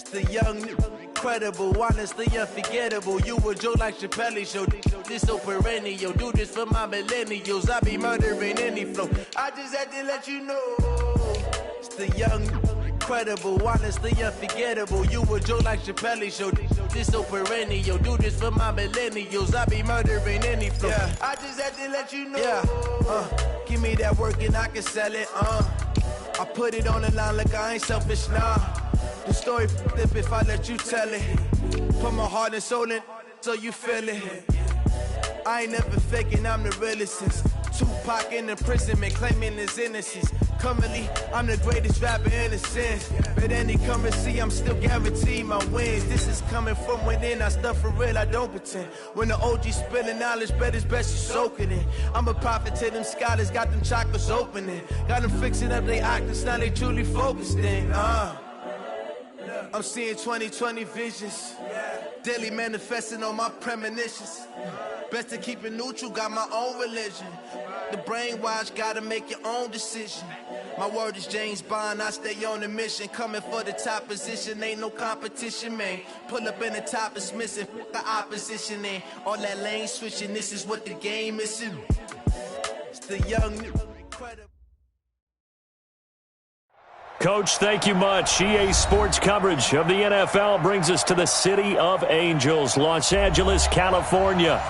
The young, incredible, honestly unforgettable. You a joke like Chappelle Show. This so perennial. Do this for my millennials. I be murdering any flow. I just had to let you know. It's the young, incredible, honestly unforgettable. You a joke like Chappelle Show. This so perennial. Do this for my millennials. I be murdering any flow. Yeah. I just had to let you know. Yeah. Give me that work and I can sell it. I put it on the line like I ain't selfish, nah. The story flip if I let you tell it. Put my heart and soul in so you feel it. I ain't never faking, I'm the realest since Tupac in imprisonment, claiming his innocence. Currently, I'm the greatest rapper in a sense. But any currency, I'm still guaranteed my wins. This is coming from within, I stuff for real, I don't pretend. When the OG spilling knowledge, bet it's best you soak it in. I'm a prophet to them scholars, got them chakras opening. Got them fixing up they octaves, now they truly focused in. I'm seeing 2020 visions, daily manifesting on my premonitions. Best to keep it neutral, got my own religion. The brainwash, gotta make your own decision. My word is James Bond, I stay on the mission. Coming for the top position, ain't no competition, man. Pull up in the top is missing, the opposition ain't. All that lane switching, this is what the game is. It's the young, incredible. Coach, thank you much. EA Sports coverage of the NFL brings us to the City of Angels, Los Angeles, California.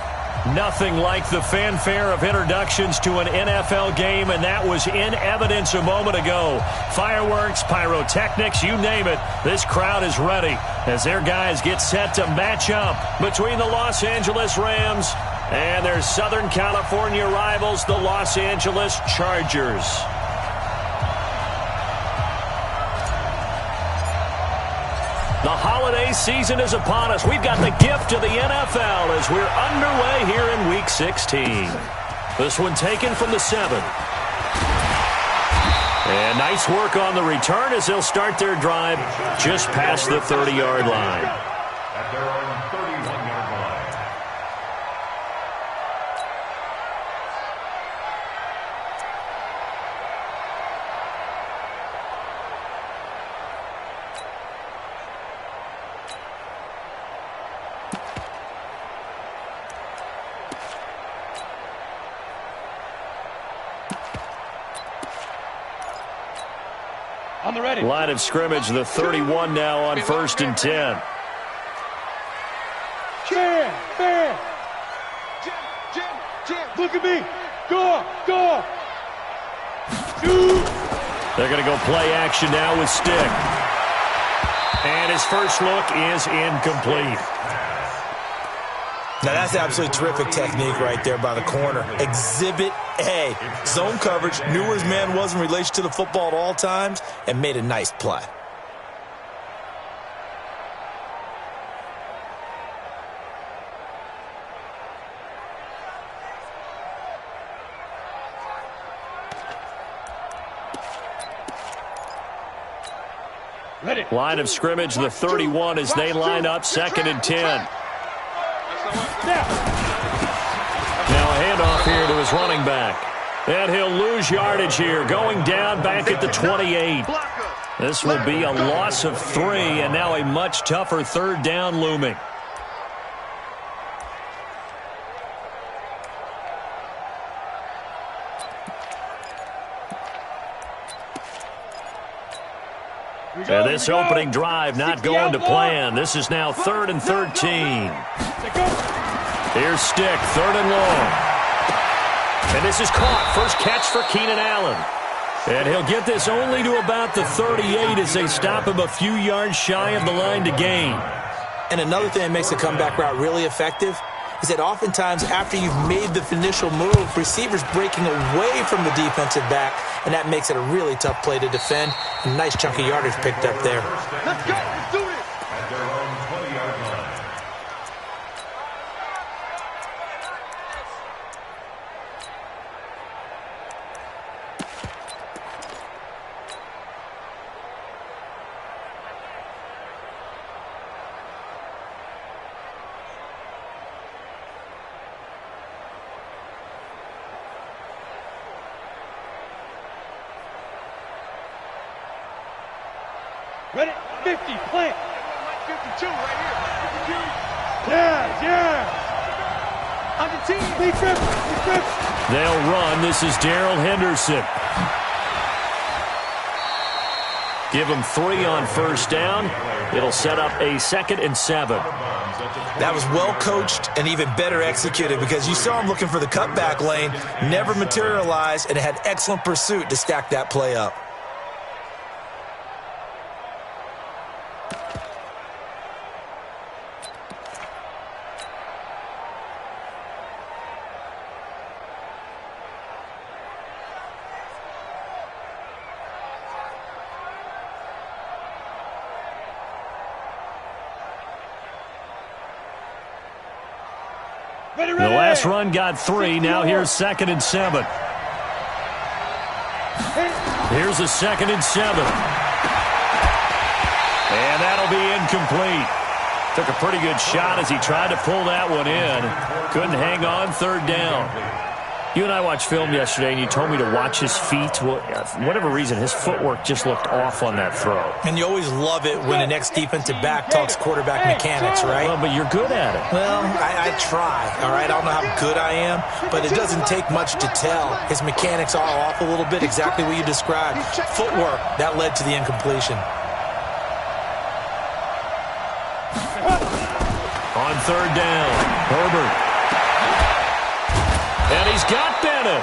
Nothing like the fanfare of introductions to an NFL game, and that was in evidence a moment ago. Fireworks, pyrotechnics, you name it. This crowd is ready as their guys get set to match up between the Los Angeles Rams and their Southern California rivals, the Los Angeles Chargers. The holiday season is upon us. We've got the gift of the NFL as we're underway here in Week 16. This one taken from the 7. And nice work on the return as they'll start their drive just past the 30-yard line. At their own 31-yard line. On the ready. Line of scrimmage, the 31 now on 1st and 10. Jam. Look at me. Go. Shoot. They're going to go play action now with Stick. And his first look is incomplete. Now, that's absolutely terrific technique right there by the corner. Exhibit A. Zone coverage, knew where his man was in relation to the football at all times, and made a nice play. Ready. Line of scrimmage, the 31 as they line up 2nd and 10. Now a handoff here to his running back. And he'll lose yardage here, going down back at the 28. This will be a loss of 3, and now a much tougher 3rd down looming. And this opening drive not going to plan. This is now 3rd and 13. Here's Stick, 3rd and long. And this is caught. First catch for Keenan Allen. And he'll get this only to about the 38 as they stop him a few yards shy of the line to gain. And another thing that makes the comeback route really effective is that oftentimes after you've made the initial move, receivers breaking away from the defensive back, and that makes it a really tough play to defend. A nice chunk of yardage picked up there. Let's go. Let's do it. At their own 20-yard line. Ready. 50. Plant. Yeah. On the team. Big grip. They'll run. This is Darrell Henderson. Give him 3 on first down. It'll set up a 2nd and 7. That was well coached and even better executed because you saw him looking for the cutback lane, never materialized, and had excellent pursuit to stack that play up. The last run got 3. Now here's 2nd and 7. Here's a 2nd and 7. And that'll be incomplete. Took a pretty good shot as he tried to pull that one in. Couldn't hang on 3rd down. You and I watched film yesterday, and you told me to watch his feet. Well, for whatever reason, his footwork just looked off on that throw. And you always love it when the next defensive back talks quarterback mechanics, right? Well, but you're good at it. Well, I try, all right? I don't know how good I am, but it doesn't take much to tell. His mechanics are off a little bit, exactly what you described. Footwork, that led to the incompletion. On 3rd down, Herbert. And he's got Bennett.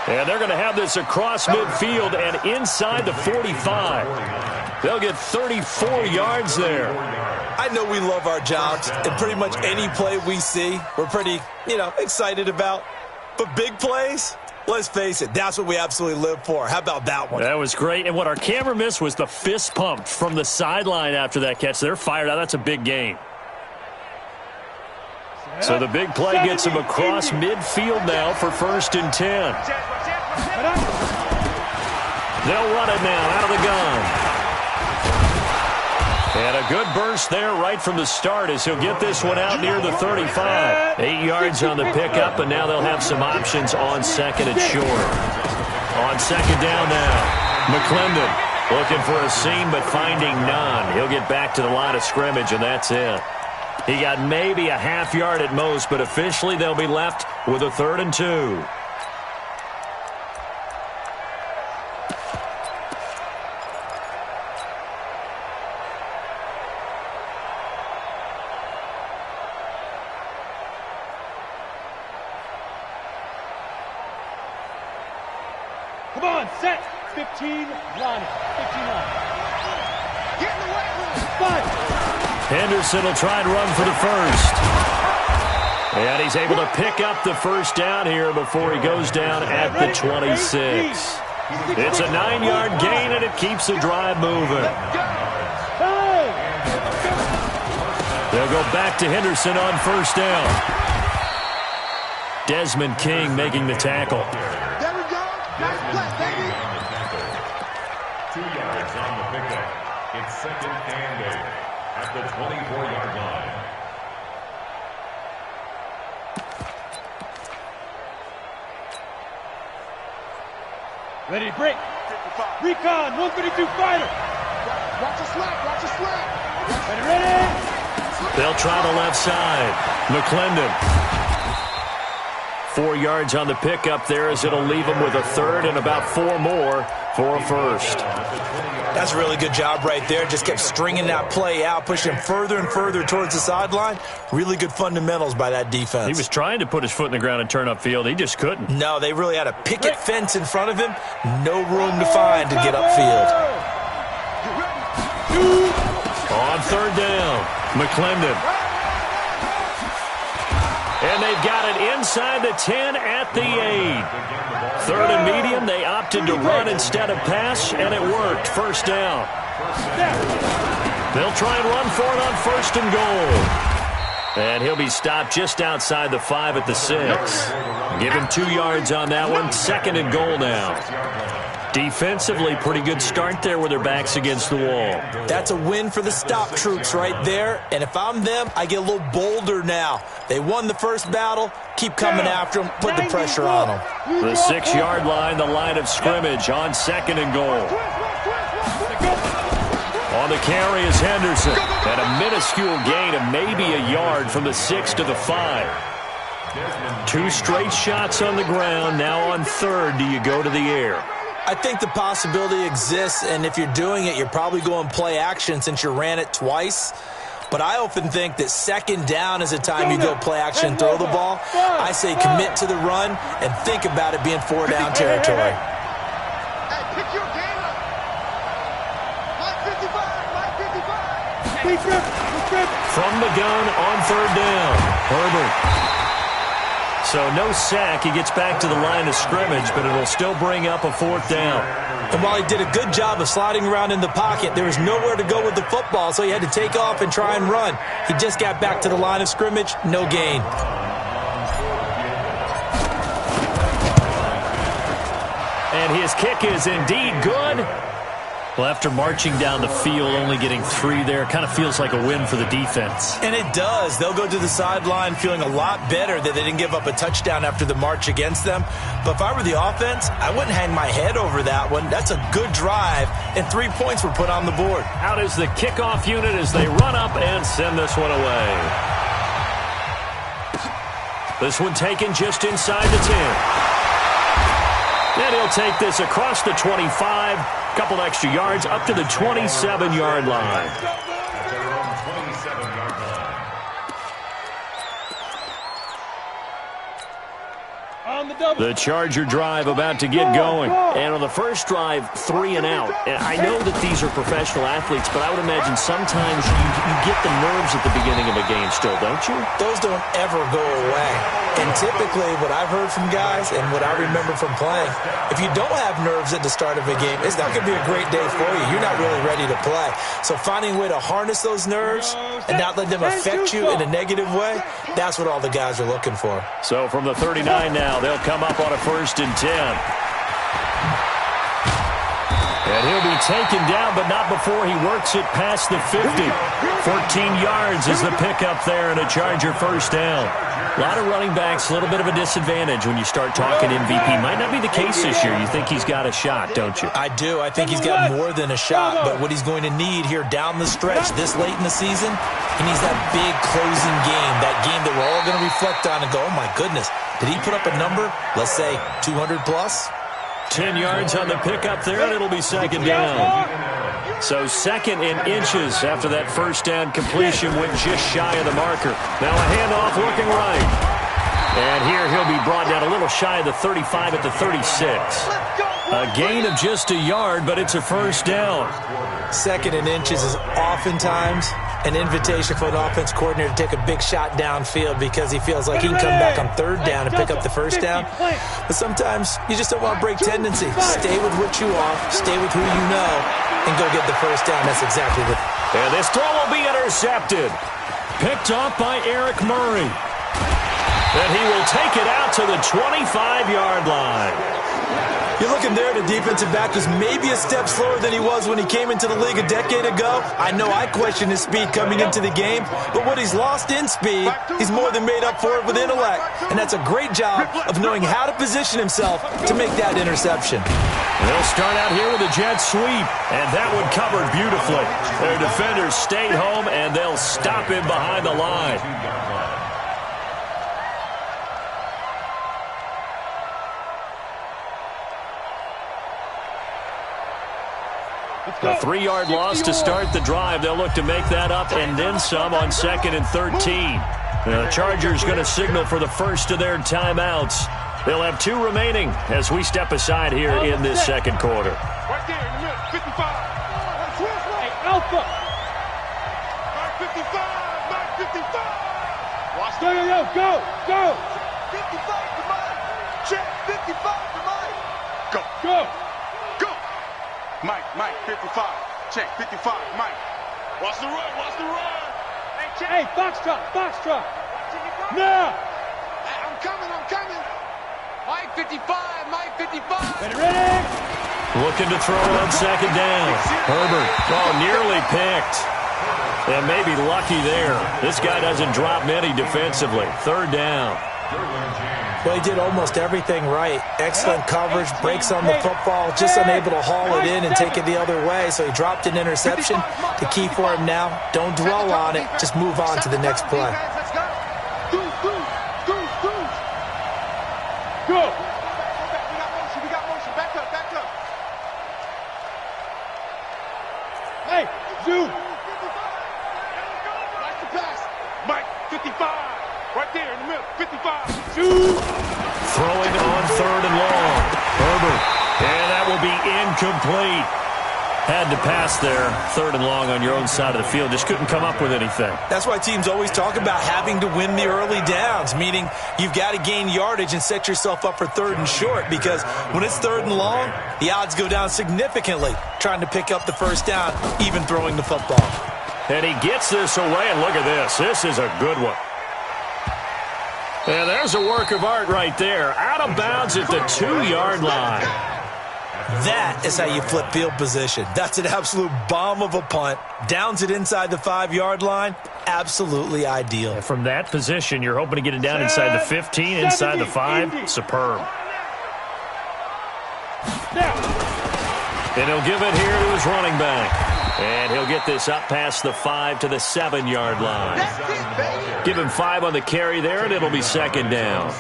And they're going to have this across midfield and inside the 45. They'll get 34 yards there. I know we love our jobs, and pretty much any play we see, we're pretty, excited about. But big plays, let's face it, that's what we absolutely live for. How about that one? That was great. And what our camera missed was the fist pump from the sideline after that catch. They're fired out. That's a big game. So the big play gets him across midfield now for 1st and 10. They'll run it now out of the gun. And a good burst there right from the start as he'll get this one out near the 35. 8 yards on the pickup, and now they'll have some options on 2nd and short. On 2nd down now, McClendon looking for a seam but finding none. He'll get back to the line of scrimmage, and that's it. He got maybe a half yard at most, but officially they'll be left with a 3rd and 2. Come on, set. 15, line. 15 line. Get in the way room. 5. Henderson will try and run for the 1st. And he's able to pick up the 1st down here before he goes down at the 26. It's a 9-yard gain, and it keeps the drive moving. They'll go back to Henderson on 1st down. Desmond King making the tackle. There we go. Nice play, baby. 2 yards on the pickup. It's 2nd and 8. At the 24-yard line. Ready to break. Recon, 132 fighter. Watch the slack. Ready. They'll try the left side. McClendon. 4 yards on the pickup there as it'll leave him with a 3rd and about 4 more for a 1st. That's a really good job right there. Just kept stringing that play out, pushing him further and further towards the sideline. Really good fundamentals by that defense. He was trying to put his foot in the ground and turn upfield. He just couldn't. No, they really had a picket fence in front of him. No room to find to get upfield. On 3rd down, McClendon. And they've got it inside the 10 at the 8. 3rd and medium, they opted to run instead of pass, and it worked. 1st down. They'll try and run for it on 1st and goal. And he'll be stopped just outside the 5 at the 6. Give him 2 yards on that one. 2nd and goal now. Defensively, pretty good start there with their backs against the wall. That's a win for the stop troops right there. And if I'm them, I get a little bolder now. They won the first battle. Keep coming after them. Put the pressure on them. The 6-yard line, the line of scrimmage on 2nd and goal. On On the carry is Henderson. And a minuscule gain of maybe a yard from the 6 to the 5. 2 straight shots on the ground. Now on third, do you go to the air? I think the possibility exists, and if you're doing it, you're probably going play action since you ran it twice. But I often think that second down is a time you go play action and throw the ball. I say commit to the run and think about it being 4-down territory. Hey, pick your game up. Mike 55. From the gun on third down, Herbert. So no sack. He gets back to the line of scrimmage, but it'll still bring up a 4th down. And while he did a good job of sliding around in the pocket, there was nowhere to go with the football, so he had to take off and try and run. He just got back to the line of scrimmage, no gain. And his kick is indeed good. Well, after marching down the field, only getting 3 there, kind of feels like a win for the defense. And it does. They'll go to the sideline feeling a lot better that they didn't give up a touchdown after the march against them. But if I were the offense, I wouldn't hang my head over that one. That's a good drive, and 3 points were put on the board. Out is the kickoff unit as they run up and send this one away. This one taken just inside the 10. And he'll take this across the 25, couple extra yards, up to the 27-yard line. The Charger drive about to get going. And on the first drive, 3 and out. And I know that these are professional athletes, but I would imagine sometimes you get the nerves at the beginning of a game still, don't you? Those don't ever go away. And typically what I've heard from guys and what I remember from playing, if you don't have nerves at the start of a game, it's not going to be a great day for you. You're not really ready to play. So finding a way to harness those nerves and not let them affect you in a negative way, that's what all the guys are looking for. So from the 39 now, they'll come up on a 1st and 10. And he'll be taken down, but not before he works it past the 50. 14 yards is the pickup there and a Charger 1st down. A lot of running backs, a little bit of a disadvantage when you start talking MVP. Might not be the case this year. You think he's got a shot, don't you? I do. I think he's got more than a shot. But what he's going to need here down the stretch this late in the season, he needs that big closing game, that game that we're all going to reflect on and go, oh, my goodness, did he put up a number, let's say 200 plus? 10 yards on the pickup there, and it'll be 2nd down. So 2nd and inches after that 1st down completion went just shy of the marker. Now a handoff looking right. And here he'll be brought down a little shy of the 35 at the 36. A gain of just a yard, but it's a 1st down. 2nd and inches is oftentimes an invitation for an offense coordinator to take a big shot downfield because he feels like he can come back on 3rd down and pick up the 1st down. But sometimes you just don't want to break tendency. Stay with what you are, stay with who you know, and go get the 1st down. That's exactly what. And this throw will be intercepted. Picked off by Eric Murray. And he will take it out to the 25-yard line. You're looking there at a defensive back who's maybe a step slower than he was when he came into the league a decade ago. I know I questioned his speed coming into the game, but what he's lost in speed, he's more than made up for it with intellect. And that's a great job of knowing how to position himself to make that interception. They'll start out here with a jet sweep, and that one covered beautifully. Their defenders stayed home, and they'll stop him behind the line. A 3-yard loss to start the drive. They'll look to make that up and then some on 2nd and 13. The Chargers going to signal for the first of their timeouts. They'll have 2 remaining as we step aside here in this 2nd quarter. Right there in the middle, 55. Hey, Alpha. Mike 55, Mike 55. Watch Go, go. 55 to Mike. Check, 55 to Mike. Go. Mike, 55. Check, 55, Mike. Watch the run. Hey, Foxtrot. Now. I'm coming. Mike 55. Ready? Looking to throw on 2nd down. Herbert, nearly picked. And maybe lucky there. This guy doesn't drop many defensively. 3rd down. Well, he did almost everything right. Excellent coverage, breaks on the football, just unable to haul it in and take it the other way. So he dropped an interception. The key for him now, don't dwell on it. Just move on to the next play. Go. We got motion. Back up. Hey, Zoo. Watch the pass. Mike, 55. Right there in the middle. 55. Zoo. Throwing on 3rd and long. Herbert. And that will be incomplete. Had to pass there. 3rd and long on your own side of the field. Just couldn't come up with anything. That's why teams always talk about having to win the early downs, meaning you've got to gain yardage and set yourself up for 3rd and short, because when it's 3rd and long, the odds go down significantly trying to pick up the first down, even throwing the football. And he gets this away, and look at this. This is a good one. And there's a work of art right there. Out of bounds at the 2-yard line. That is how you flip field position. That's an absolute bomb of a punt. Downs it inside the 5-yard line. Absolutely ideal. And from that position, you're hoping to get it down inside the 15, inside the 5. Superb. And he'll give it here to his running back. And he'll get this up past the 5 to the 7-yard line. Give him 5 on the carry there, and it'll be 2nd down.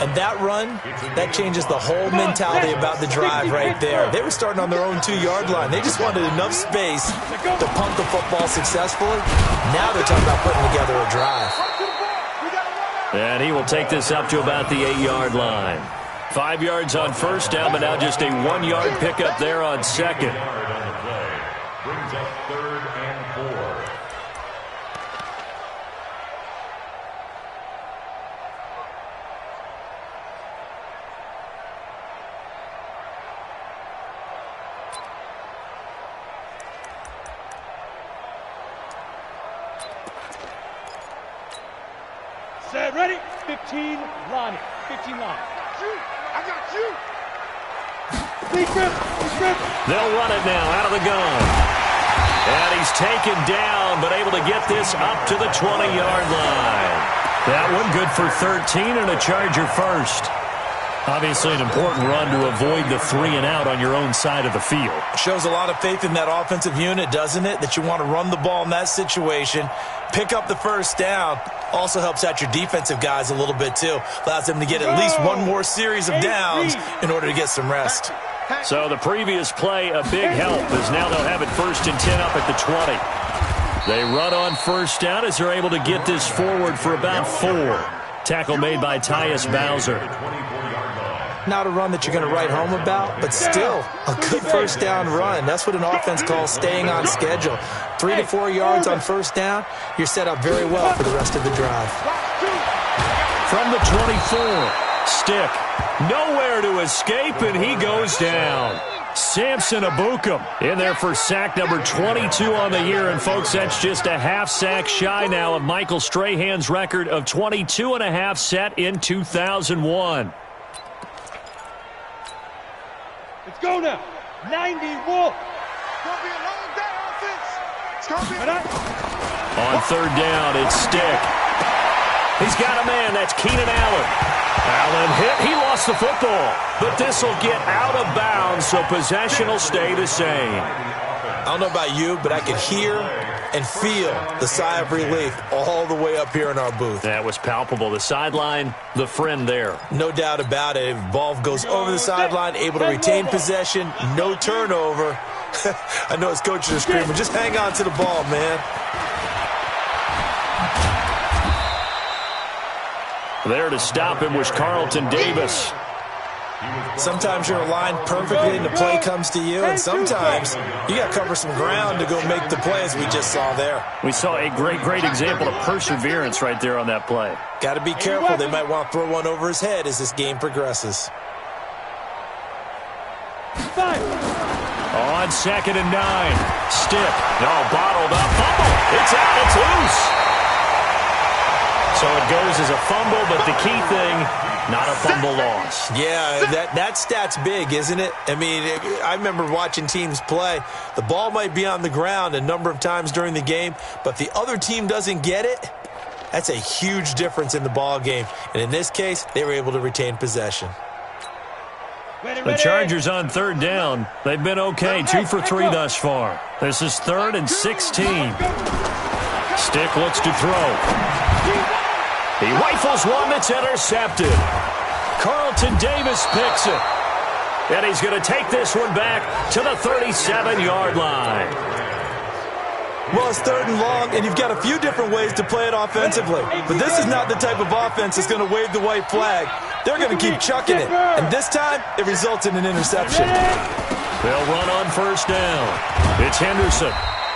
And that run, that changes the whole mentality about the drive right there. They were starting on their own 2-yard line. They just wanted enough space to punt the football successfully. Now they're talking about putting together a drive. And he will take this up to about the 8-yard line. 5 yards on 1st down, but now just a 1-yard pickup there on 2nd. Brings up 3rd and 4. Set, ready? 15 line. 15 line. I got you. They'll run it now out of the gun. And he's taken down, but able to get this up to the 20-yard line. That one good for 13 and a Charger first. Obviously an important run to avoid the 3-and-out on your own side of the field. Shows a lot of faith in that offensive unit, doesn't it? That you want to run the ball in that situation. Pick up the first down. Also helps out your defensive guys a little bit, too. Allows them to get at least one more series of downs in order to get some rest. So the previous play, a big help, as now they'll have it 1st and 10 up at the 20. They run on 1st down as they're able to get this forward for about 4. Tackle made by Tyus Bowser. Not a run that you're going to write home about, but still a good 1st down run. That's what an offense calls staying on schedule. 3 to 4 yards on 1st down, you're set up very well for the rest of the drive. From the 24, Stick. Nowhere to escape, and he goes down. Samson Abukum in there for sack number 22 on the year. And, folks, that's just a half sack shy now of Michael Strahan's record of 22 and a half set in 2001. Let's go now. 90 Wolf. It's gonna be a long day, offense. It's gonna be On 3rd down, it's Stick. He's got a man. That's Keenan Allen. Allen hit. He lost the football. But this will get out of bounds, so possession will stay the same. I don't know about you, but I could hear and feel the sigh of relief all the way up here in our booth. That was palpable. The sideline, the friend there. No doubt about it. Ball goes over the sideline, able to retain possession, no turnover. I know his coaches are screaming, just hang on to the ball, man. There to stop him was Carlton Davis. Sometimes you're aligned perfectly and the play comes to you, and sometimes you got to cover some ground to go make the play, as we just saw there. We saw a great example of perseverance right there on that play. Got to be careful. They might want to throw one over his head as this game progresses. On 2nd and 9. Stick. No, bottled up. Fumble. It's out. It's loose. So it goes as a fumble, but the key thing, not a fumble loss. Yeah, that stat's big, isn't it? I mean, I remember watching teams play. The ball might be on the ground a number of times during the game, but if the other team doesn't get it, That's a huge difference in the ball game. And in this case, they were able to retain possession. The Chargers on third down. They've been okay, 2 for 3 thus far. This is 3rd and 16. Stick looks to throw. He rifles one that's intercepted. Carlton Davis picks it. And he's going to take this one back to the 37-yard line. Well, it's 3rd and long, and you've got a few different ways to play it offensively. But this is not the type of offense that's going to wave the white flag. They're going to keep chucking it. And this time, it results in an interception. They'll run on first down. It's Henderson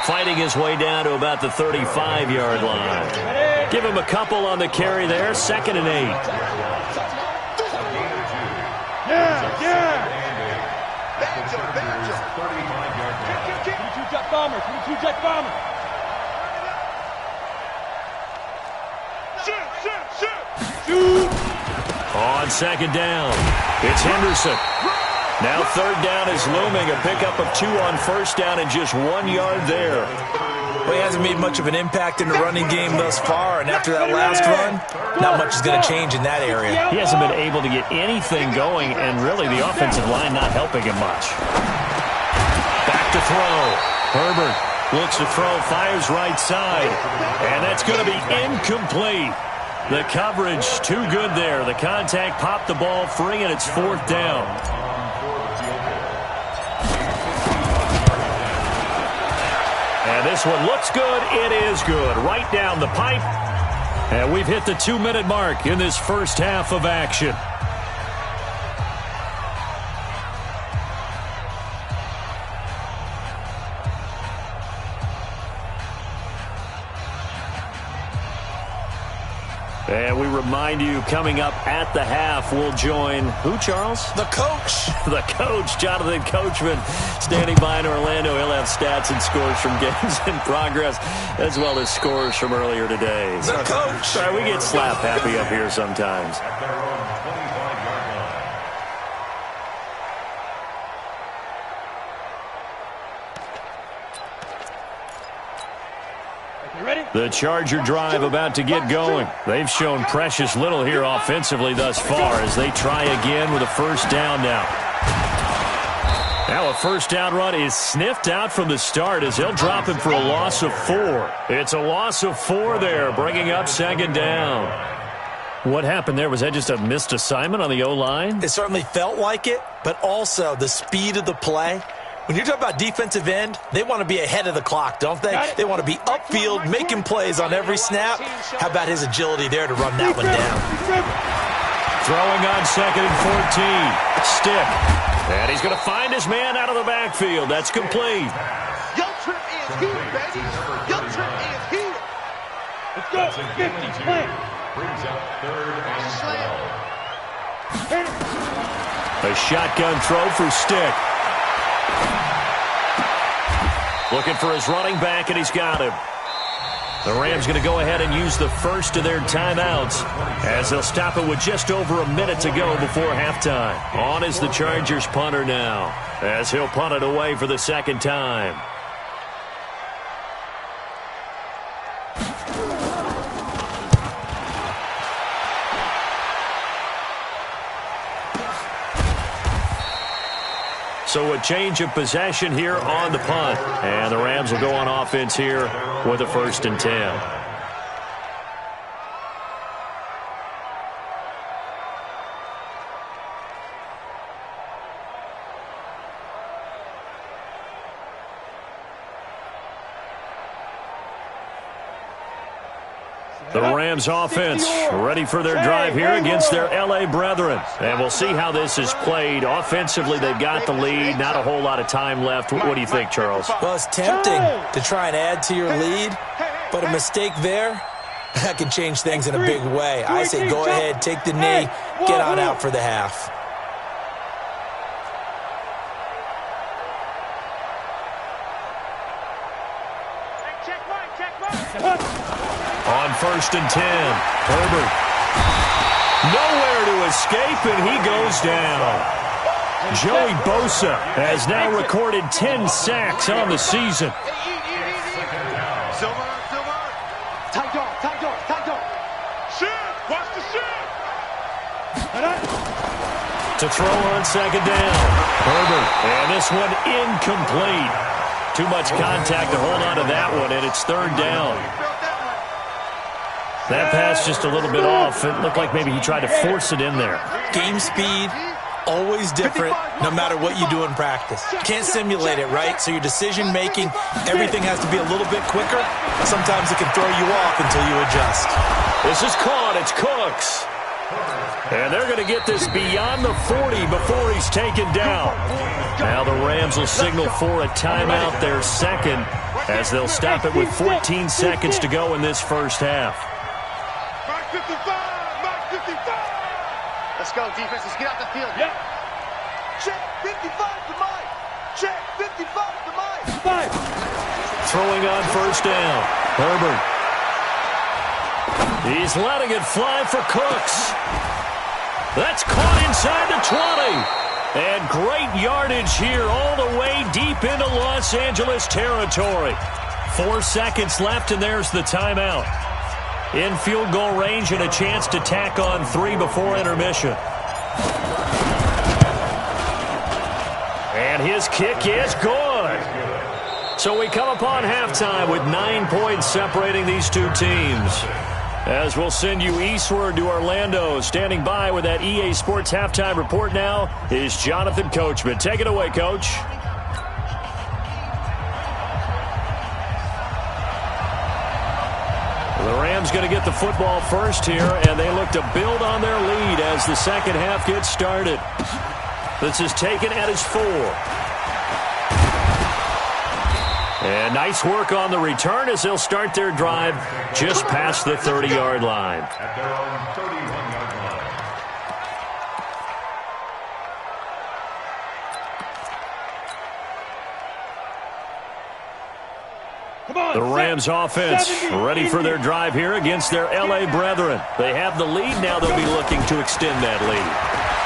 fighting his way down to about the 35-yard line. Give him a couple on the carry there. 2nd and 8. Jet bomber, 22 jet bomber. Shoot! On 2nd down, it's Henderson. Now 3rd down is looming. A pickup of 2 on first down and just 1 yard there. Well, he hasn't made much of an impact in the running game thus far, and after that last run, not much is going to change in that area. He hasn't been able to get anything going, and really the offensive line not helping him much. Back to throw. Herbert looks to throw, fires right side, and that's going to be incomplete. The coverage too good there. The contact popped the ball free, and it's 4th down. And this one looks good. It is good. Right down the pipe. And we've hit the 2-minute mark in this first half of action. And we remind you, coming up at the half, we'll join who, Charles? The coach. The coach, Jonathan Coachman, standing by in Orlando. He'll have stats and scores from games in progress, as well as scores from earlier today. The coach. Sorry, we get slap happy up here sometimes. The Charger drive about to get going. They've shown precious little here offensively thus far as they try again with a first down now. Now a first down run is sniffed out from the start as they'll drop him for a loss of 4. It's a loss of 4 there, bringing up 2nd down. What happened there? Was that just a missed assignment on the O-line? It certainly felt like it, but also the speed of the play. When you're talking about defensive end, they want to be ahead of the clock, don't they? They want to be upfield, making plays on every snap. How about his agility there to run that one down? Throwing on 2nd and 14. Stick. And he's going to find his man out of the backfield. That's complete. Your trip is here, baby. Your trip is here. Let's go. 50, play. Brings up 3rd and 12. A shotgun throw for Stick. Looking for his running back, and he's got him. The Rams going to go ahead and use the first of their timeouts as they'll stop it with just over a minute to go before halftime. On is the Chargers punter now as he'll punt it away for the 2nd time. So a change of possession here on the punt. And the Rams will go on offense here with a 1st and 10. The Rams offense ready for their drive here against their L.A. brethren. And we'll see how this is played. Offensively, they've got the lead. Not a whole lot of time left. What do you think, Charles? Well, it's tempting to try and add to your lead, but a mistake there, that can change things in a big way. I say go ahead, take the knee, get on out for the half. On 1st and 10, Herbert. Nowhere to escape, and he goes down. Joey Bosa has now recorded 10 sacks on the season. Tight dog. To throw on second down. Herbert. And this one incomplete. Too much contact to hold on to that one, and it's third down. That pass just a little bit off. It looked like maybe he tried to force it in there. Game speed, always different, no matter what you do in practice. Can't simulate it, right? So your decision-making, everything has to be a little bit quicker. Sometimes it can throw you off until you adjust. This is caught. It's Cooks. And they're going to get this beyond the 40 before he's taken down. Now the Rams will signal for a timeout, their second, as they'll stop it with 14 seconds to go in this first half. Mark 55! Mark 55! Let's go, defense. Let's get out the field. Yep. Check 55 to Mike! Check 55 to Mike! 5. Throwing on first down. Herbert. He's letting it fly for Cooks. That's caught inside the 20. And great yardage here all the way deep into Los Angeles territory. 4 seconds left, and there's the timeout. In field goal range and a chance to tack on 3 before intermission. And his kick is good. So we come upon halftime with 9 points separating these two teams. As we'll send you eastward to Orlando. Standing by with that EA Sports Halftime Report now is Jonathan Coachman. Take it away, Coach. The Rams going to get the football first here, and they look to build on their lead as the second half gets started. This is taken at his 4. And nice work on the return as they'll start their drive just past the 30-yard line. At their own 31-yard line. Come on. The Rams offense 70, ready for their drive here against their L.A. brethren. They have the lead. Now they'll be looking to extend that lead.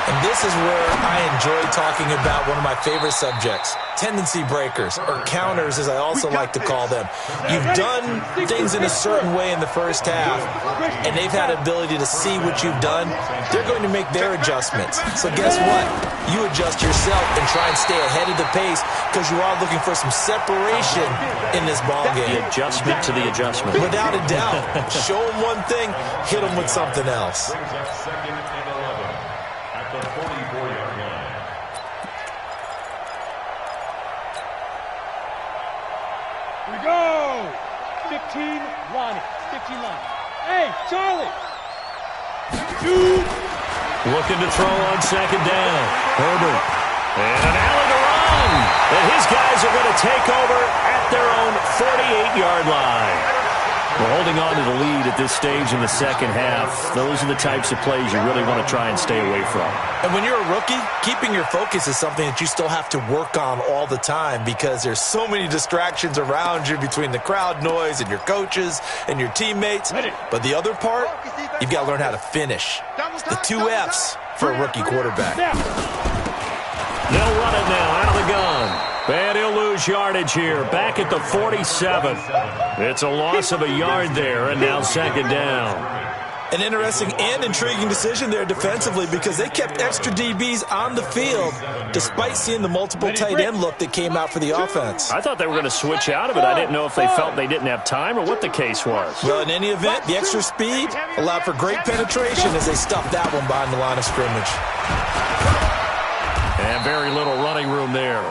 And this is where I enjoy talking about one of my favorite subjects, tendency breakers, or counters as I also like to call them. You've done things in a certain way in the first half, and they've had ability to see what you've done. They're going to make their adjustments. So guess what? You adjust yourself and try and stay ahead of the pace because you are looking for some separation in this ball game. The adjustment to the adjustment. Without a doubt. Show them one thing, hit them with something else. Brings up second and 11 at the 44-yard line. Here we go. 15, Lonnie. 15, Lonnie. Hey, Charlie. 2. Looking to throw on second down. Herbert. And an alley to run. And his guys are going to take over at their own 48-yard line. We're holding on to the lead at this stage in the second half. Those are the types of plays you really want to try and stay away from. And when you're a rookie, keeping your focus is something that you still have to work on all the time because there's so many distractions around you between the crowd noise and your coaches and your teammates. But the other part, you've got to learn how to finish. The 2 F's for a rookie quarterback. They'll run it now out of the gun. And he'll lose yardage here. Back at the 47. It's a loss of a yard there, and now second down. An interesting and intriguing decision there defensively because they kept extra DBs on the field despite seeing the multiple tight end look that came out for the offense. I thought they were going to switch out of it. I didn't know if they felt they didn't have time or what the case was. Well, in any event, the extra speed allowed for great penetration as they stuffed that one behind the line of scrimmage. And very little running room there.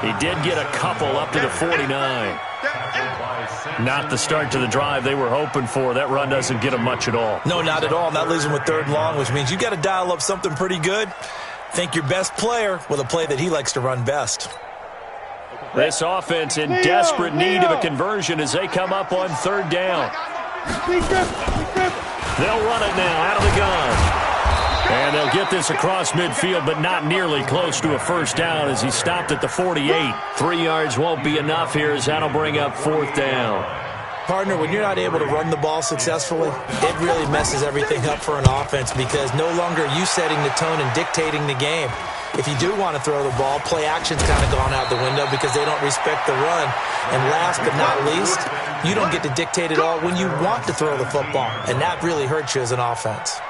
He did get a couple up to the 49. Not the start to the drive they were hoping for. That run doesn't get them much at all. No, not at all. And that leaves them with third and long, which means you've got to dial up something pretty good. Think your best player with a play that he likes to run best. This offense in desperate need of a conversion as they come up on third down. They'll run it now out of the gun. And they'll get this across midfield, but not nearly close to a first down as he stopped at the 48. 3 yards won't be enough here as that'll bring up fourth down. Partner, when you're not able to run the ball successfully, it really messes everything up for an offense because no longer are you setting the tone and dictating the game. If you do want to throw the ball, play action's kind of gone out the window because they don't respect the run. And last but not least, you don't get to dictate it all when you want to throw the football, and that really hurts you as an offense.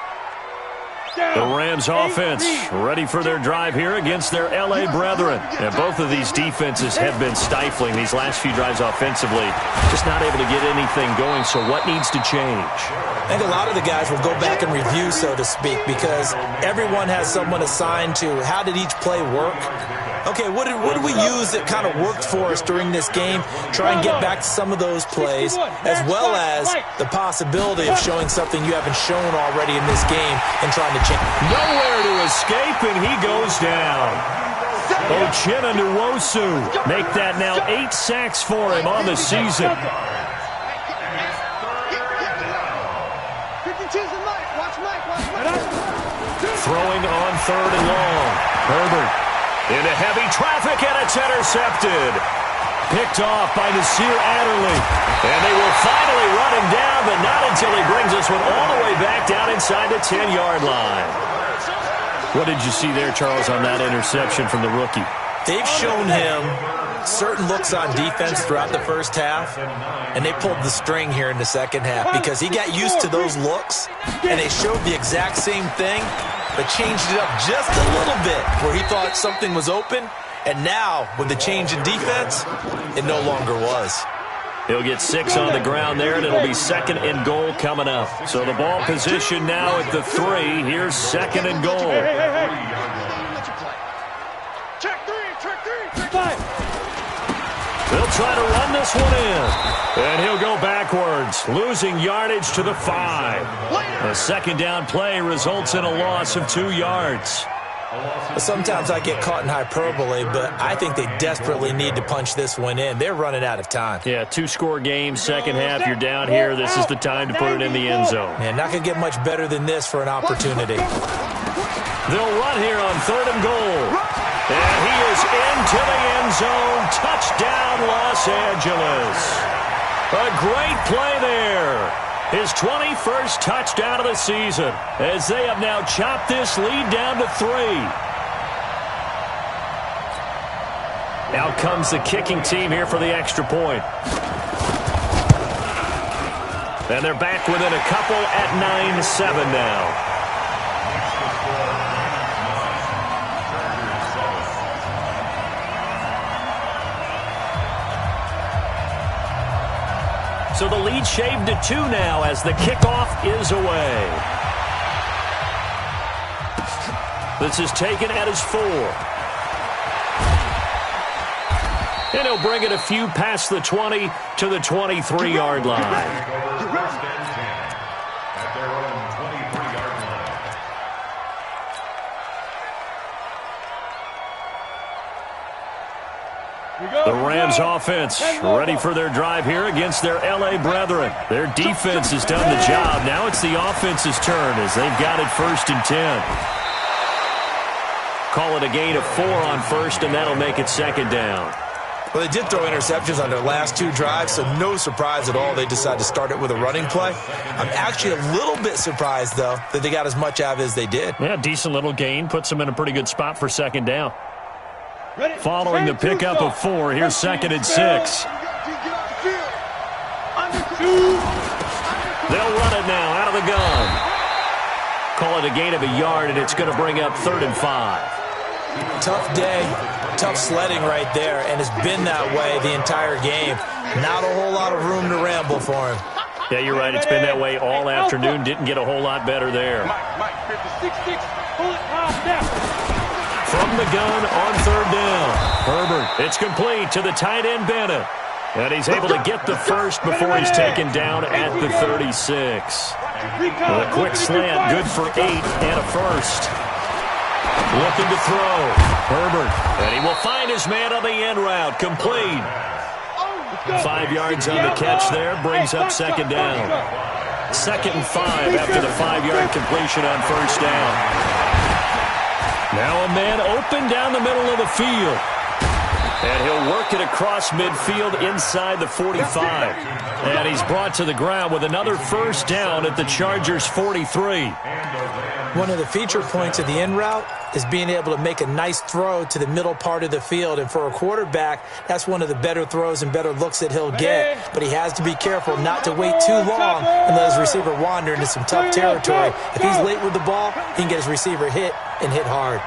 The Rams offense ready for their drive here against their L.A. brethren. And both of these defenses have been stifling these last few drives offensively. Just not able to get anything going, so what needs to change? I think a lot of the guys will go back and review, so to speak, because everyone has someone assigned to how did each play work. Okay, what did we use that kind of worked for us during this game? Try and get back to some of those plays, as well as the possibility of showing something you haven't shown already in this game and trying to change. Nowhere to escape, and he goes down. Uchenna Nwosu make that now 8 sacks for him on the season. Throwing on 3rd and long. Herbert into heavy traffic, and it's intercepted. Picked off by Nasir Adderley. And they will finally run him down, but not until he brings this one all the way back down inside the 10-yard line. What did you see there, Charles, on that interception from the rookie? They've shown him certain looks on defense throughout the first half, and they pulled the string here in the second half because he got used to those looks, and they showed the exact same thing, but changed it up just a little bit where he thought something was open, and now, with the change in defense, it no longer was. He'll get 6 on the ground there, and it'll be 2nd and goal coming up. So the ball position now at the 3. Here's 2nd and goal. Check three. They'll try to run this one in. And he'll go backwards, losing yardage to the 5. A 2nd down play results in a loss of 2 yards. Sometimes I get caught in hyperbole, but I think they desperately need to punch this one in. They're running out of time. Yeah, 2-score game, second half. You're down here. This is the time to put it in the end zone. Man, not going to get much better than this for an opportunity. They'll run here on 3rd and goal. And he is into the end zone. Touchdown, Los Angeles. A great play there. His 21st touchdown of the season as they have now chopped this lead down to 3. Now comes the kicking team here for the extra point. And they're back within a couple at 9-7 now. So the lead shaved to 2 now as the kickoff is away. This is taken at his 4. And he'll bring it a few past the 20 to the 23-yard line. The Rams offense ready for their drive here against their L.A. brethren. Their defense has done the job. Now it's the offense's turn as they've got it 1st and 10. Call it a gain of 4 on 1st, and that'll make it 2nd down. Well, they did throw interceptions on their last 2 drives, so no surprise at all they decided to start it with a running play. I'm actually a little bit surprised, though, that they got as much out of it as they did. Yeah, decent little gain. Puts them in a pretty good spot for 2nd down. Following the pickup of 4, here's 2nd and 6. They'll run it now out of the gun. Call it a gain of a yard, and it's going to bring up 3rd and 5. Tough day, tough sledding right there, and it's been that way the entire game. Not a whole lot of room to ramble for him. Yeah, you're right. It's been that way all afternoon. Didn't get a whole lot better there. From the gun on 3rd down. Herbert, it's complete to the tight end Bennett. And he's able to get the first before he's taken down at the 36. With a quick slant, good for 8 and a first. Looking to throw. Herbert, and he will find his man on the end route. Complete. 5 yards on the catch there, brings up 2nd down. 2nd and 5 after the 5-yard completion on 1st down. Now a man open down the middle of the field. And he'll work it across midfield inside the 45. And he's brought to the ground with another 1st down at the Chargers' 43. One of the feature points of the in route is being able to make a nice throw to the middle part of the field. And for a quarterback, that's one of the better throws and better looks that he'll get. But he has to be careful not to wait too long and let his receiver wander into some tough territory. If he's late with the ball, he can get his receiver hit and hit hard.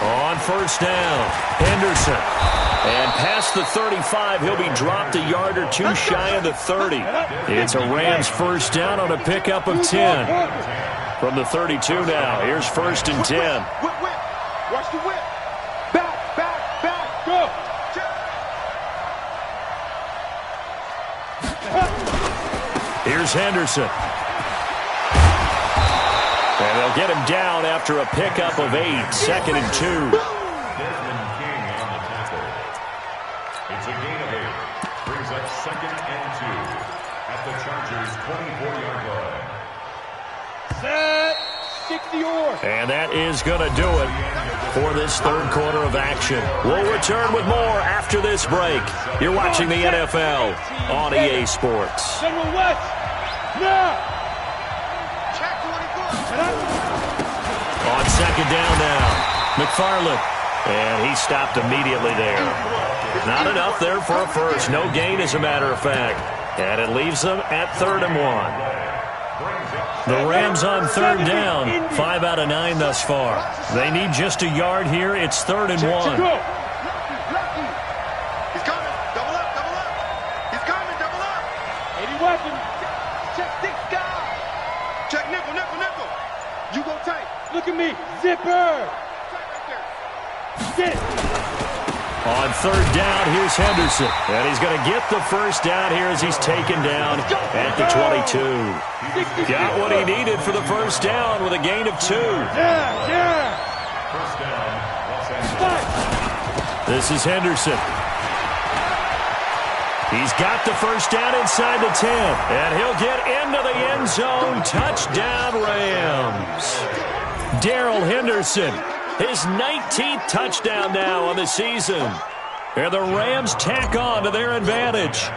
On first down, Henderson. And past the 35, he'll be dropped a yard or two shy of the 30. It's a Rams first down on a pickup of 10. From the 32 now, here's first and 10. Whip. Watch the whip. Back. Go. Here's Henderson. And they'll get him down after a pickup of 8, second and 2. It's a gain of 8. Brings up second and 2 at the Chargers' 24-yard line. Set. 60-yard. And that is going to do it for this third quarter of action. We'll return with more after this break. You're watching the NFL on EA Sports. General West. Now. Check 24. On second down now, McFarland. And he stopped immediately there. Not enough there for a first. No gain, as a matter of fact. And it leaves them at 3rd and 1. The Rams on 3rd down. 5 out of 9 thus far. They need just a yard here. It's 3rd and 1. He's coming. Double up. He's coming. Double up. 80 weapons. Check 6 guys. Check nickel. You go tight. Look at me. Zipper. Get. On 3rd down, here's Henderson. And he's going to get the first down here as he's taken down at the 22. Got what he needed for the first down with a gain of 2. Yeah. First down, Los Angeles. This is Henderson. He's got the first down inside the 10. And he'll get into the end zone. Touchdown, Rams. Darrell Henderson. His 19th touchdown now on the season. And the Rams tack on to their advantage.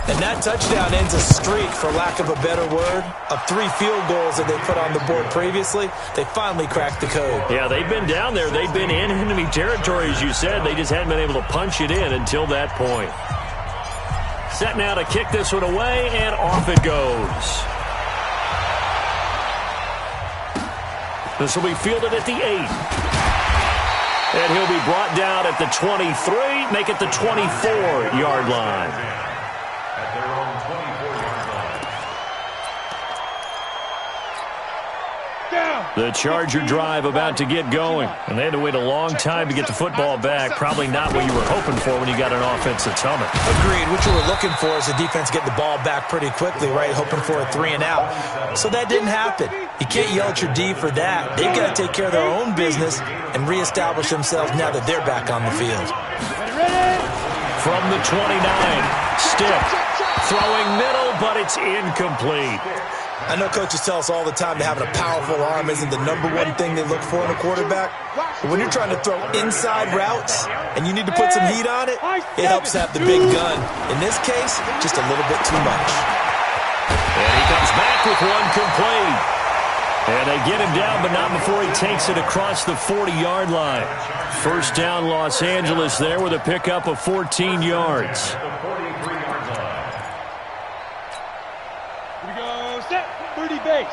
And that touchdown ends a streak, for lack of a better word, of 3 field goals that they put on the board previously. They finally cracked the code. Yeah, they've been down there. They've been in enemy territory, as you said. They just hadn't been able to punch it in until that point. Set now to kick this one away, and off it goes. This will be fielded at the 8. And he'll be brought down at the 23, make it the 24-yard line. At their own 24-yard line. Down. The Charger drive about to get going. And they had to wait a long time to get the football back. Probably not what you were hoping for when you got an offense that's humming. Agreed. What you were looking for is the defense get the ball back pretty quickly, right? Hoping for a 3 and out. So that didn't happen. You can't yell at your D for that. They've got to take care of their own business and reestablish themselves now that they're back on the field. From the 29, Stick. Throwing middle, but it's incomplete. I know coaches tell us all the time that having a powerful arm isn't the #1 thing they look for in a quarterback. But when you're trying to throw inside routes and you need to put some heat on it, it helps have the big gun. In this case, just a little bit too much. And he comes back with one complete. And they get him down, but not before he takes it across the 40-yard line. First down, Los Angeles there with a pickup of 14 yards. Here we go. Set. 30 base.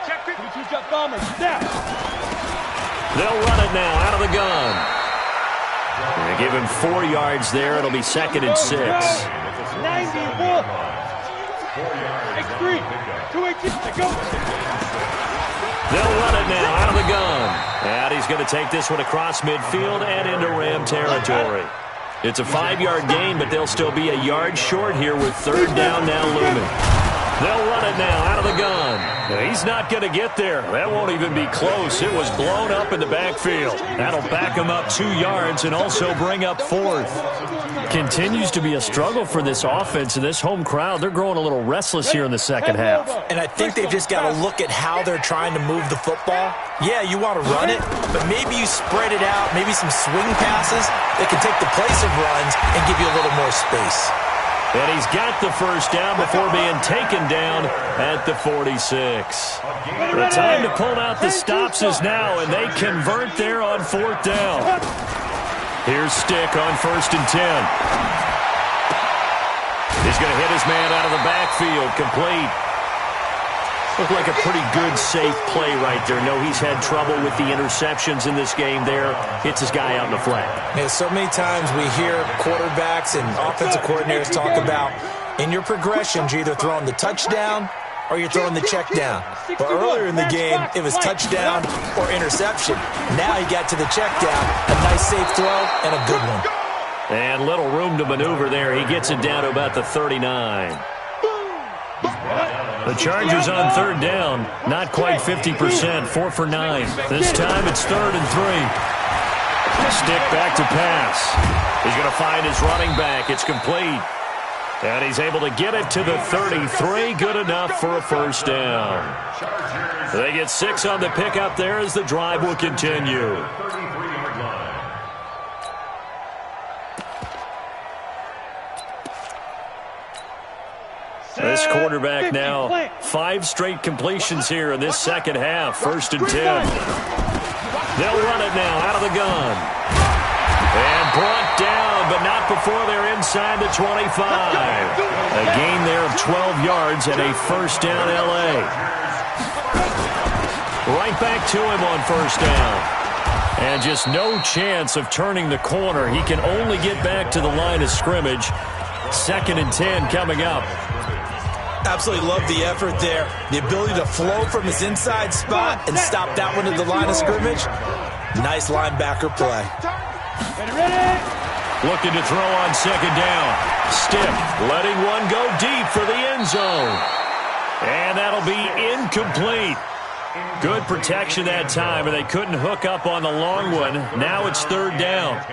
Check 52 jump bomber. Snap. They'll run it now out of the gun. They give him 4 yards there. It'll be 2nd and 6. 91. X3. 218. Go. They'll run it now out of the gun. And he's going to take this one across midfield and into Ram territory. It's a 5-yard gain, but they'll still be a yard short here with 3rd down now looming. They'll run it now out of the gun. He's not going to get there. That won't even be close. It was blown up in the backfield. That'll back him up 2 yards and also bring up 4th. Continues to be a struggle for this offense and this home crowd. They're growing a little restless here in the second half. And I think they've just got to look at how they're trying to move the football. Yeah, you want to run it, but maybe you spread it out, maybe some swing passes that can take the place of runs and give you a little more space. And he's got the first down before being taken down at the 46. The time to pull out the stops is now, and they convert there on 4th down. Here's Stick on 1st and 10. He's going to hit his man out of the backfield, complete. Looked like a pretty good, safe play right there. No, he's had trouble with the interceptions in this game there. Hits his guy out in the flat. Yeah, so many times we hear quarterbacks and offensive coordinators talk about, in your progressions, you're either throwing the touchdown or you're throwing the check down. But earlier in the game, it was touchdown or interception. Now he got to the check down, a nice safe throw, and a good one. And little room to maneuver there. He gets it down to about the 39. The Chargers on 3rd down, not quite 50%, 4 for 9. This time it's 3rd and 3. Stick back to pass. He's going to find his running back. It's complete. And he's able to get it to the 33. Good enough for a first down. They get 6 on the pickup there as the drive will continue. This quarterback now 5 straight completions here in this second half. 1st and 10. They'll run it now out of the gun. And brought down, but not before they're inside the 25. A gain there of 12 yards and a first down L.A. Right back to him on 1st down. And just no chance of turning the corner. He can only get back to the line of scrimmage. 2nd and 10 coming up. Absolutely love the effort there. The ability to flow from his inside spot and stop that one at the line of scrimmage. Nice linebacker play. Looking to throw on 2nd down. Stick letting one go deep for the end zone. And that'll be incomplete. Good protection that time, and they couldn't hook up on the long one. Now it's 3rd down.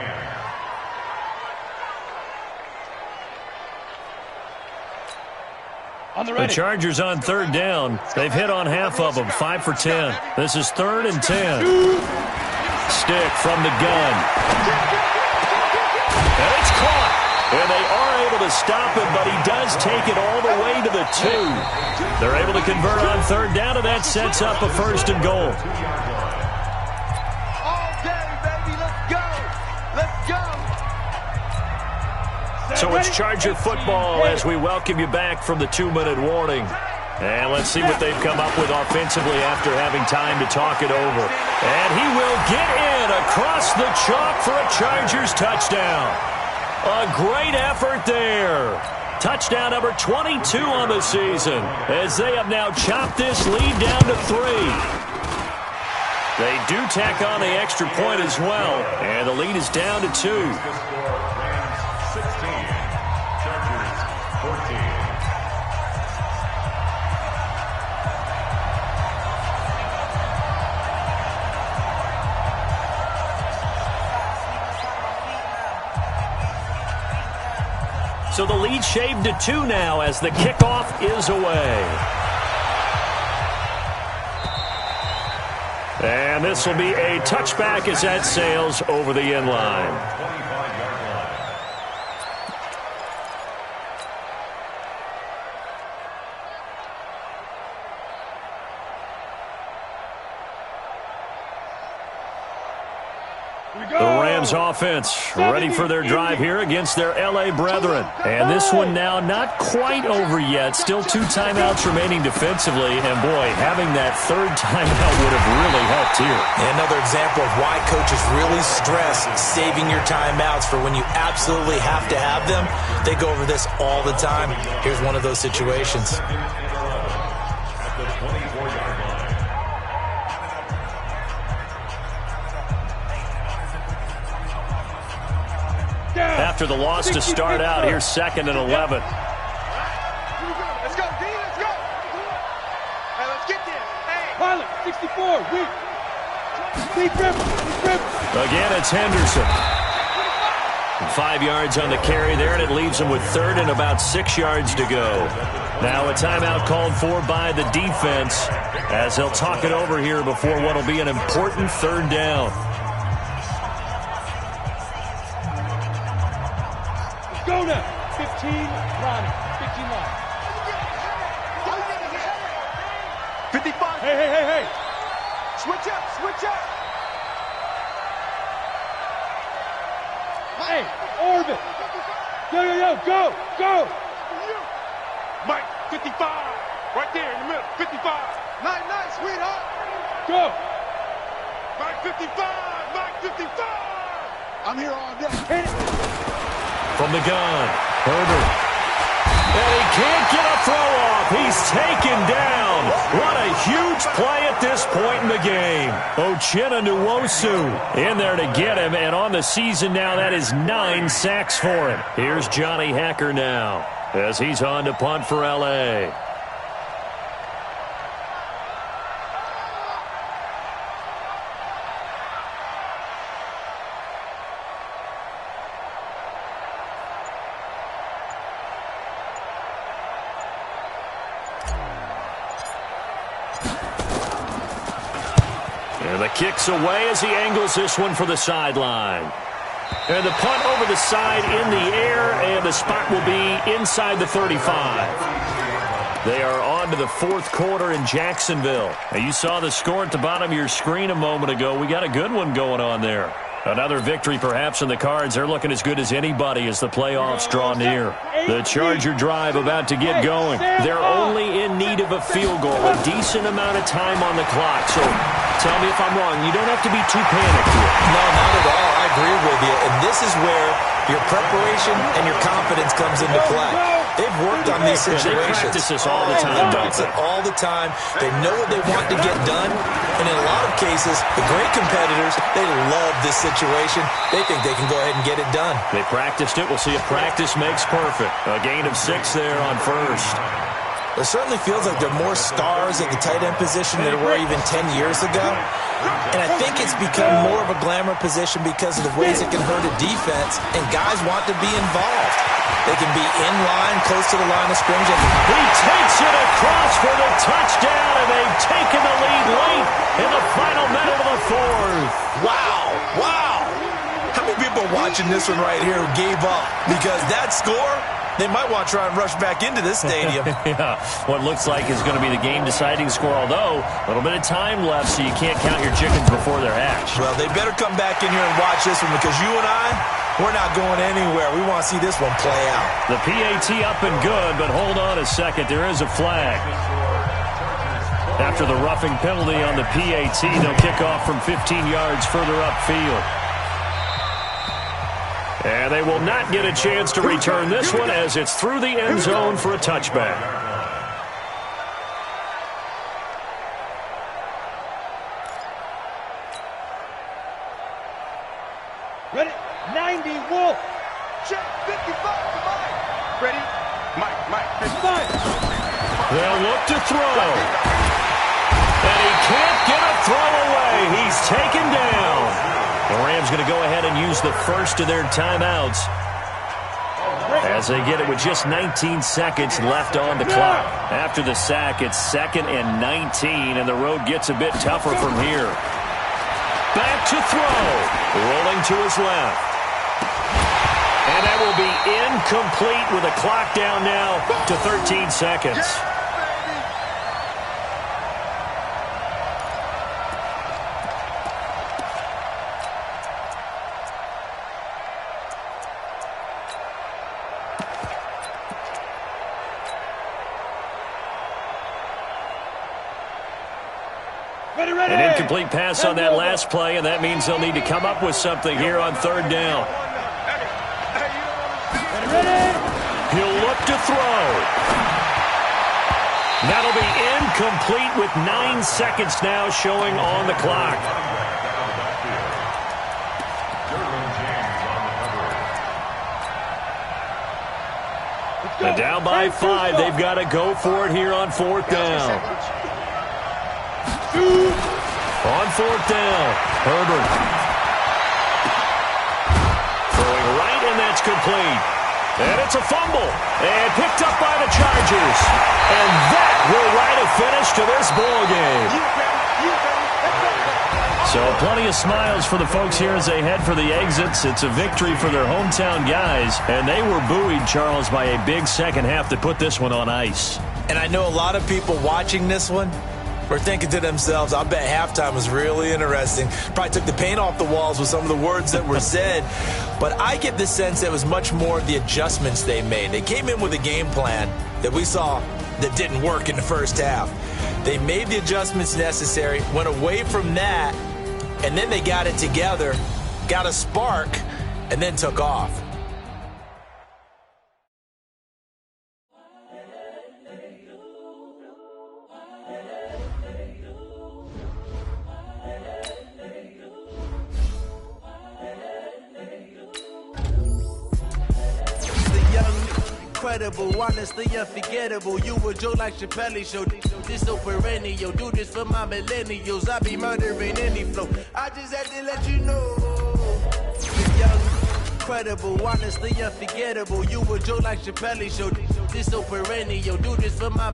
The Chargers on 3rd down. They've hit on half of them, 5 for 10. This is 3rd and 10. Stick from the gun. And it's caught. And they are able to stop him, but he does take it all the way to the 2. They're able to convert on 3rd down, and that sets up a 1st and goal. All day, baby. Let's go. Let's go. So it's Charger football as we welcome you back from the 2-minute warning. And let's see what they've come up with offensively after having time to talk it over. And he will get in across the chalk for a Chargers touchdown. A great effort there. Touchdown number 22 on the season as they have now chopped this lead down to 3. They do tack on the extra point as well, and the lead is down to 2. So the lead shaved to 2 now as the kickoff is away. And this will be a touchback as that sails over the end line. The Rams offense ready for their drive here against their L.A. brethren. And this one now not quite over yet. Still 2 timeouts remaining defensively. And, boy, having that 3rd timeout would have really helped here. Another example of why coaches really stress saving your timeouts for when you absolutely have to have them. They go over this all the time. Here's one of those situations. After the loss to start out, here's 2nd and 11. Let's go, D. Let's go. Hey, let's get there. Hey. Pilot, 64, weak. Again, it's Henderson. 5 yards on the carry there, and it leaves him with 3rd and about 6 yards to go. Now a timeout called for by the defense as they'll talk it over here before what will be an important 3rd down. Go now. 15. line. 15 line. 55. Hey. Switch up. Hey, orbit. Go. Mike, 55. Right there in the middle. 55. Nice, sweetheart. Go. Mike, 55. I'm here all day. Hit it. From the gun, Herbert. And he can't get a throw off. He's taken down. What a huge play at this point in the game. Uchenna Nwosu in there to get him. And on the season now, that is 9 sacks for him. Here's Johnny Hacker now as he's on to punt for L.A. And the kick's away as he angles this one for the sideline. And the punt over the side in the air, and the spot will be inside the 35. They are on to the fourth quarter in Jacksonville. Now, you saw the score at the bottom of your screen a moment ago. We got a good one going on there. Another victory perhaps in the cards. They're looking as good as anybody as the playoffs draw near. The Charger drive about to get going. They're only in need of a field goal, a decent amount of time on the clock. So tell me if I'm wrong. You don't have to be too panicked here. No, not at all. I agree with you. And this is where your preparation and your confidence comes into play. They've worked on these situations. They practice this all the time. They practice it all the time. They know what they want to get done. And in a lot of cases, the great competitors, they love this situation. They think they can go ahead and get it done. They practiced it. We'll see if practice makes perfect. A gain of 6 there on first. It certainly feels like there are more stars at the tight end position than there were even 10 years ago. And I think it's become more of a glamour position because of the ways it can hurt a defense, and guys want to be involved. They can be in line, close to the line of scrimmage. He takes it across for the touchdown, and they've taken the lead late in the final minute of the fourth. Wow. How many people watching this one right here who gave up? Because that score, they might want to try and rush back into this stadium. Yeah, what looks like is going to be the game-deciding score, although a little bit of time left, so you can't count your chickens before they're hatched. Well, they better come back in here and watch this one, because you and I, we're not going anywhere. We want to see this one play out. The PAT up and good, but hold on a second. There is a flag. After the roughing penalty on the PAT, they'll kick off from 15 yards further upfield. And they will not get a chance to return this one as it's through the end zone for a touchback. Ready? 90, Wolf. Check 55 to Mike. Ready? Mike. 55. They'll look to throw. And he can't get a throw away. He's taken down. The Rams going to go ahead and use the first of their timeouts as they get it with just 19 seconds left on the clock. After the sack, it's 2nd and 19, and the road gets a bit tougher from here. Back to throw. Rolling to his left. And that will be incomplete with a clock down now to 13 seconds. An incomplete pass on that last play, and that means they'll need to come up with something here on 3rd down. He'll look to throw. That'll be incomplete with 9 seconds now showing on the clock. And down by 5, they've got to go for it here on 4th down. On 4th down, Herbert. Throwing right, and that's complete. And it's a fumble. And picked up by the Chargers. And that will write a finish to this ball game. So plenty of smiles for the folks here as they head for the exits. It's a victory for their hometown guys, and they were buoyed, Charles, by a big second half to put this one on ice. And I know a lot of people watching this one were thinking to themselves, I bet halftime was really interesting. Probably took the paint off the walls with some of the words that were said. But I get the sense that it was much more of the adjustments they made. They came in with a game plan that we saw that didn't work in the first half. They made the adjustments necessary, went away from that, and then they got it together, got a spark, and then took off. Incredible, honestly unforgettable. You a Joe like Chappelle show. This so perennial. Do this for my millennials. I be murdering any flow. I just had to let you know. Young, incredible, honestly unforgettable. You a Joe like Chappelle show. This so perennial. Do this for my